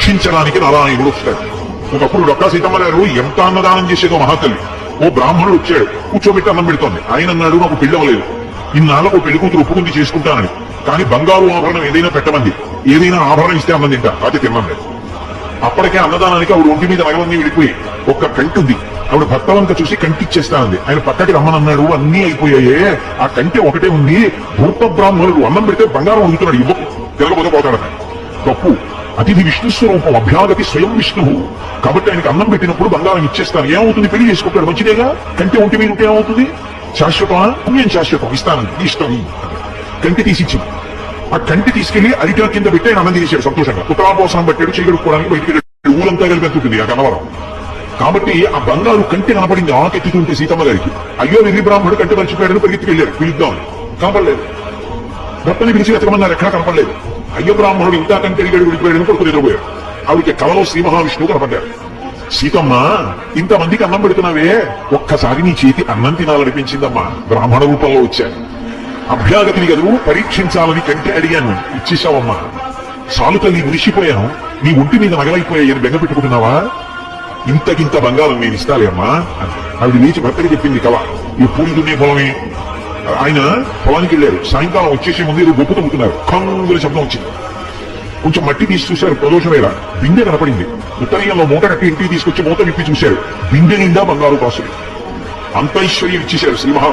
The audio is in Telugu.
పరీక్షించడానికి నారాయణుడు వస్తాడు. ఒకప్పుడు డొక్కా సీతమ్మ గారు ఎంత అన్నదానం చేసేదో మహాతల్లి. ఓ బ్రాహ్మణుడు వచ్చాడు, కూర్చోబెట్టి అన్నం పెడుతోంది. ఆయన అన్నాడు, నాకు పెళ్ళవలేదు, ఇన్నాళ్ళకు పెళ్లి కూతురు ఒప్పుకుంది చేసుకుంటానని, కానీ బంగారు ఆభరణం ఏదైనా పెట్టమంది, ఏదైనా ఆభరణం ఇస్తే అన్నం తింటా, అది తిన్నాను. అప్పటికే అన్నదానానికి ఆవిడ ఒంటి మీద నగలన్నీ విడిపోయి ఒక్క కంటి ఉంది. ఆవిడ భర్త వంక చూసి కంటి ఇచ్చేస్తానంది. ఆయన పక్కకి రమ్మనన్నాడు, అన్నీ అయిపోయాయే, ఆ కంటి ఒకటే ఉంది. భూత బ్రాహ్మణుడు అన్నం పెడితే బంగారం అందుతున్నాడు, ఇవ్వకు, తిరగబోతే పోతాడని. తప్పు. అతిథి విష్ణు స్వరూపం, అభ్యాగతి స్వయం విష్ణువు. కాబట్టి ఆయనకు అన్నం పెట్టినప్పుడు బంగారం ఇచ్చేస్తాను. ఏమవుతుంది, పెళ్లి చేసుకుంటాడు, మంచిదేగా. కంటి ఒంటి మీద ఉంటే ఏమవుతుంది, శాశ్వతమా? పుణ్యం శాశ్వతం, ఇస్తానండి, ఇష్టం. కంటి తీసిచ్చింది. ఆ కంటి తీసుకెళ్లి అరిటా కింద పెట్టి ఆయన అన్నం తీసేశాడు సంతోషంగా. ఉత్తరాపోసనం పెట్టాడు, చీకడుకోవడానికి బయటికి వెళ్ళాడు. ఊరంతా కలిపి ఉంటుంది ఆ కనవరం. కాబట్టి ఆ బంగారు కంటి కనపడింది ఆకెత్తుతుంటే సీతమ్మ గారికి. అయ్యో వెర్రి బ్రాహ్మణుడు కంటి మర్చిపోయాడని పరిగెత్తుకెళ్లారు, పిలుద్దామని. కనపడలేదు. భర్తని పిలిచి వెతకమన్నారు, ఎక్కడా కనపడలేదు. అయ్యో బ్రాహ్మణుడు ఇంత కంటి అడిగాడు, విడిపోయాడని కొడుకు నిద్రపోయాడు. ఆవిడకి కలలో శ్రీ మహావిష్ణువు కనపడ్డారు. సీతమ్మ, ఇంతమందికి అన్నం పెడుతున్నావే, ఒక్కసారి నీ చేతి అన్నం తినాలనిపించిందమ్మా, బ్రాహ్మణ రూపంలో వచ్చాను. అభ్యాగతిని గదువు పరీక్షించాలని కంటే అడిగాను, ఇచ్చేశావమ్మా. సాలు తల్లి మురిసిపోయాను, నీ ఒంటి మీద నగలైపోయాయని బెంగ పెట్టుకుంటున్నావా? ఇంతకింత బంగారం నేను ఇస్తాలే అమ్మా. ఆవిడ లేచి భర్తకి చెప్పింది కళ. ఎప్పుడు దున్నే పొలమే. ఆయన పొలానికి వెళ్ళారు. సాయంకాలం వచ్చేసే ముందు ఏదో గొప్ప తమ్ముతున్నారు. కంగుల శబ్దం వచ్చింది. కొంచెం మట్టి తీసి చూశారు, ప్రదోషం వేళ బిందె కనపడింది. ఉత్తరీయంలో మూట కట్టి ఇంటికి తీసుకొచ్చి మూత విప్పి చూశారు. బిందె నిండా బంగారు కాసులు. అంత ఐశ్వర్యం ఇచ్చేశారు శ్రీ మహా